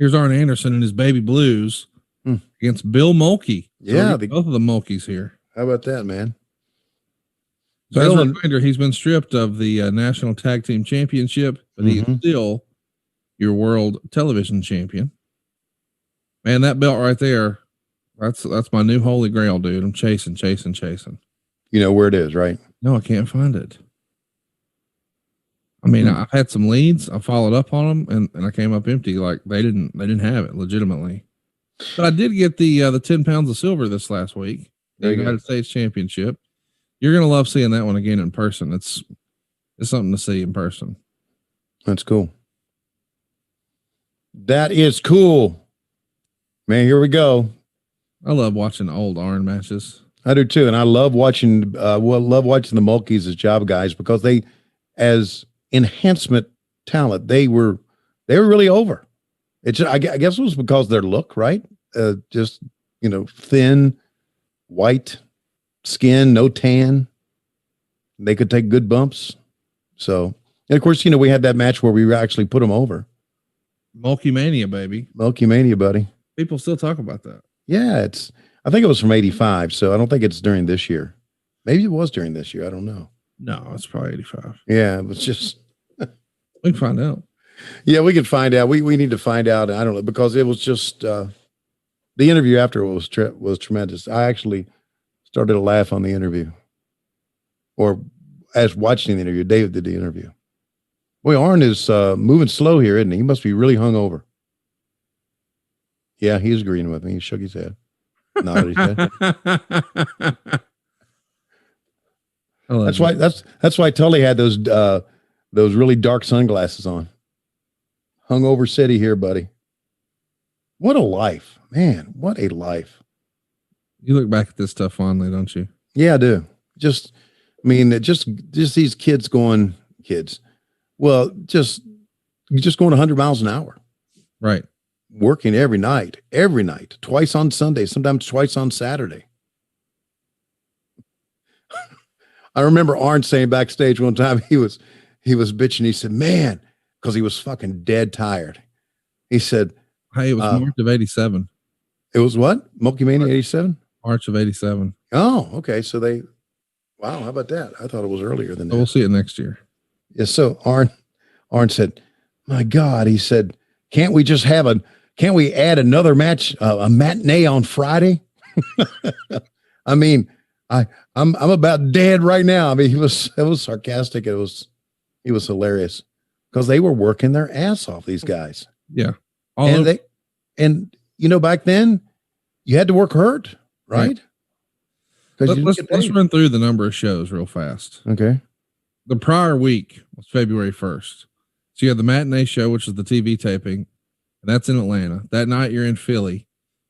Here's Arn Anderson and his baby blues against Bill Mulkey. So Yeah, both of the Mulkeys here. How about that, man? So as a reminder, he's been stripped of the National Tag Team Championship, but he is still your world television champion. Man, that belt right there, that's my new holy grail, dude. I'm chasing. You know where it is, right? No, I can't find it. I mean, I've had some leads. I followed up on them, and I came up empty. Like they didn't have it legitimately. But I did get the 10 pounds of silver this last week, the United States Championship. You're gonna love seeing that one again in person. It's something to see in person. That's cool. That is cool, man. Here we go. I love watching old Arn matches. I do too, and I love watching. The Mulkeys as job guys because they, as enhancement talent, they were really over. I guess it was because of their look, right? Just thin, white skin, no tan. They could take good bumps. So, and of course, we had that match where we actually put them over. Mulkey Mania, baby. Mulkey Mania, buddy. People still talk about that. Yeah, I think it was from 85, so I don't think it's during this year. Maybe it was during this year. I don't know. No, it's probably 85. Yeah, it was just. We can find out. Yeah, we can find out. We need to find out. I don't know, because it was just the interview after was tremendous. I actually started to laugh on the interview, or as watching the interview. David did the interview. Boy, Arn is moving slow here, isn't he? He must be really hungover. Yeah, he's agreeing with me. He shook his head. Nodded his head. That's why Tully had those really dark sunglasses on. Hungover city here, buddy. What a life, man! What a life. You look back at this stuff fondly, don't you? Yeah, I do. Just these kids going. Well, just going 100 miles an hour. Right. Working every night, twice on Sunday, sometimes twice on Saturday. I remember Arn saying backstage one time, he was bitching. He said, man, because he was fucking dead tired. He said, hey, it was March of 87. It was what? Mulkey Mania 87? March of 87. Oh, okay. So wow, how about that? I thought it was earlier than that. We'll see it next year. Yeah. So Arn said, my God, he said, can't we add another match, a matinee on Friday? I mean, I'm about dead right now. I mean, it was sarcastic. He was hilarious because they were working their ass off, these guys. Yeah. Back then you had to work hurt, right? Let's run through the number of shows real fast. Okay. The prior week was February 1st. So you had the matinee show, which is the TV taping. And that's in Atlanta. That night you're in Philly.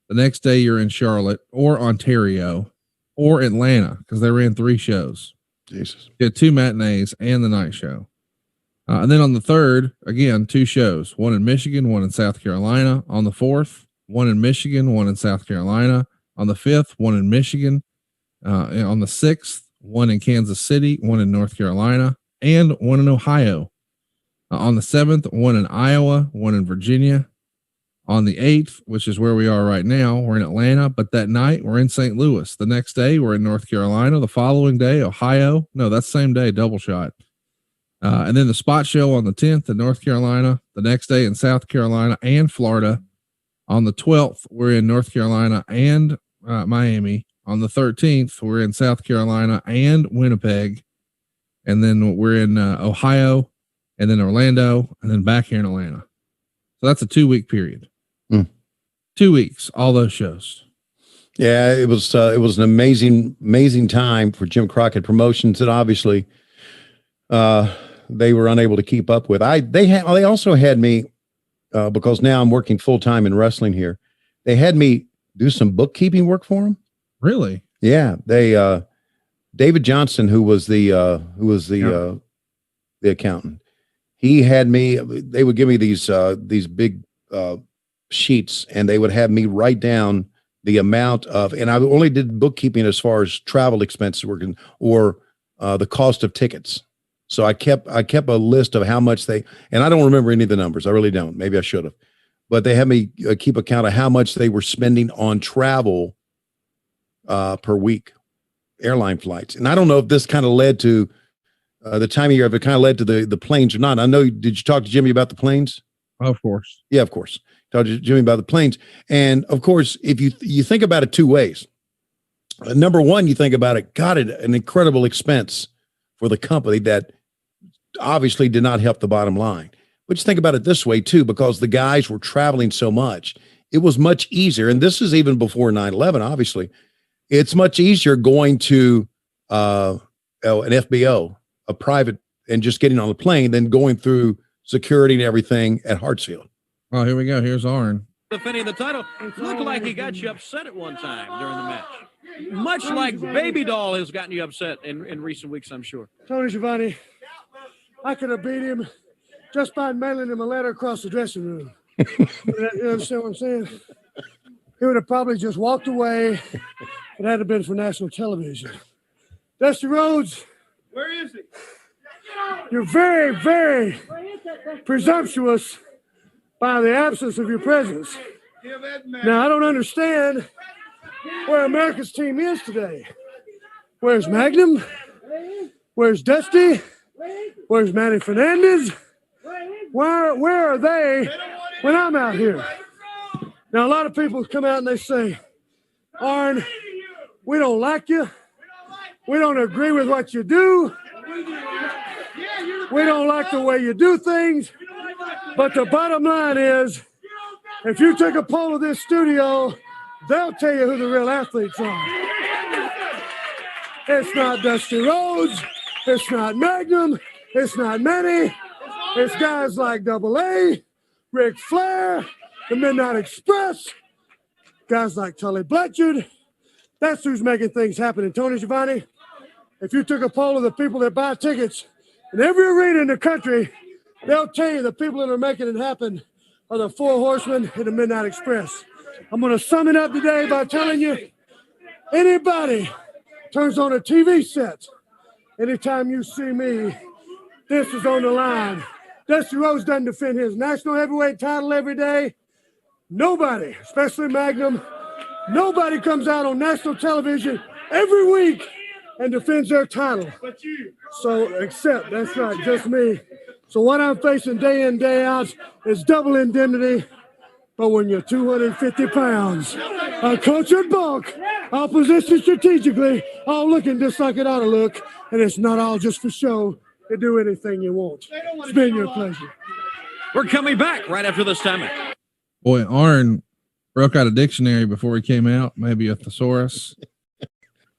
The next day you're in Charlotte or Ontario or Atlanta because they ran 3 shows. Jesus. You had 2 matinees and the night show. And then on the 3rd, again, 2 shows, one in Michigan, one in South Carolina. On the 4th, one in Michigan, one in South Carolina. On the 5th, one in Michigan. On the 6th, one in Kansas City, one in North Carolina, and one in Ohio. On the 7th, one in Iowa, one in Virginia. On the 8th, which is where we are right now, we're in Atlanta, but that night we're in St. Louis. The next day we're in North Carolina. The following day, Ohio. No, that's the same day, double shot. And then the spot show on the 10th in North Carolina. The next day in South Carolina and Florida. On the 12th, we're in North Carolina and Miami. On the 13th, we're in South Carolina and Winnipeg. And then we're in Ohio and then Orlando and then back here in Atlanta. So that's a 2-week period. 2 weeks, all those shows. Yeah, it was an amazing time for Jim Crockett Promotions that obviously they were unable to keep up with. They also had me because now I'm working full time in wrestling here. They had me do some bookkeeping work for them. Really? Yeah. They David Johnson, who was the accountant, he had me. They would give me these big sheets, and they would have me write down the amount of, and I only did bookkeeping as far as travel expenses working or the cost of tickets. So I kept a list of how much and I don't remember any of the numbers. I really don't. Maybe I should have, but they had me keep account of how much they were spending on travel per week, airline flights. And I don't know if this kind of led to the time of year, if it kind of led to the planes or not. I know, did you talk to Jimmy about the planes? Of course. Yeah, of course. Talked to Jimmy about the planes. And of course, if you think about it two ways. Number one, you think about it, God, an incredible expense for the company that obviously did not help the bottom line. But you think about it this way too, because the guys were traveling so much, it was much easier. And this is even before 9/11, obviously. It's much easier going to an FBO, a private, and just getting on the plane than going through security and everything at Hartsfield. Oh, here we go. Here's Arn. Defending the title. Looked like he got you upset at one time during the match. Much like Baby Doll has gotten you upset in recent weeks, I'm sure. Tony Schiavone, I could have beat him just by mailing him a letter across the dressing room. You understand what I'm saying? He would have probably just walked away. It had to been for national television. Dusty Rhodes. Where is he? You're very, very presumptuous by the absence of your presence. Now, I don't understand where America's team is today. Where's Magnum? Where's Dusty? Where's Manny Fernandez? Where are they when I'm out here? Now, a lot of people come out and they say, Arn, we don't like you. We don't agree with what you do. We don't like the way you do things. But the bottom line is, if you take a poll of this studio, they'll tell you who the real athletes are. It's not Dusty Rhodes. It's not Magnum. It's not Manny. It's guys like Double A, Ric Flair, the Midnight Express, guys like Tully Blanchard. That's who's making things happen. And Tony Schiavone, if you took a poll of the people that buy tickets in every arena in the country, they'll tell you the people that are making it happen are the Four Horsemen and the Midnight Express. I'm going to sum it up today by telling you, anybody turns on a TV set, anytime you see me, this is on the line. Dusty Rhodes doesn't defend his national heavyweight title every day. Nobody, especially Magnum, nobody comes out on national television every week and defends their title. So, except, that's right, just me. So what I'm facing day in, day out is double indemnity. But when you're 250 pounds, a cultured bulk, I'll position strategically, all looking just like it ought to look, and it's not all just for show. You do anything you want. It's been your pleasure. We're coming back right after this time. Boy, Arn broke out a dictionary before he came out, maybe a thesaurus.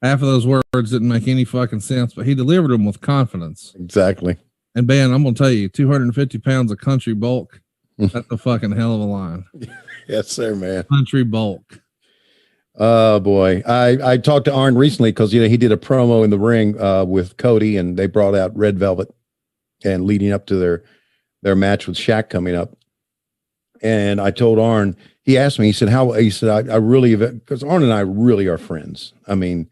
Half of those words didn't make any fucking sense, but he delivered them with confidence. Exactly. And Ben, I'm going to tell you, 250 pounds of country bulk, that's a fucking hell of a line. Yes, sir, man. Country bulk. Oh boy. I talked to Arn recently because, he did a promo in the ring with Cody, and they brought out Red Velvet and leading up to their match with Shaq coming up. And I told Arn, he asked me, he said, I really, because Arn and I really are friends. I mean,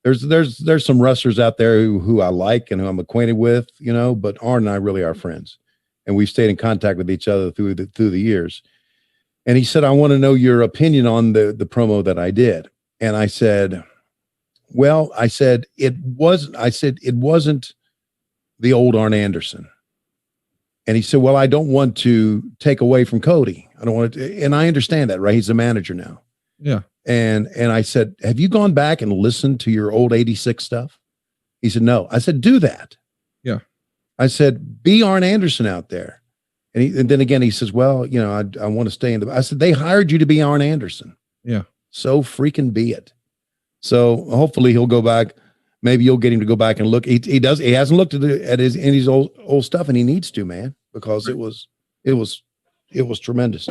there's some wrestlers out there who I like and who I'm acquainted with, but Arn and I really are friends, and we've stayed in contact with each other through the years. And he said, I want to know your opinion on the promo that I did. And I said, it wasn't the old Arn Anderson. And he said, well, I don't want to take away from Cody. I don't want to, and I understand that, right? He's the manager now. Yeah. And I said, have you gone back and listened to your old 86 stuff? He said, no. I said, do that. Yeah. I said, be Arn Anderson out there. And then again, he says, well, I want to stay in I said, they hired you to be Arn Anderson. Yeah. So freaking be it. So hopefully he'll go back. Maybe you'll get him to go back and look. He hasn't looked at his old stuff, and he needs to, man, because it was tremendous.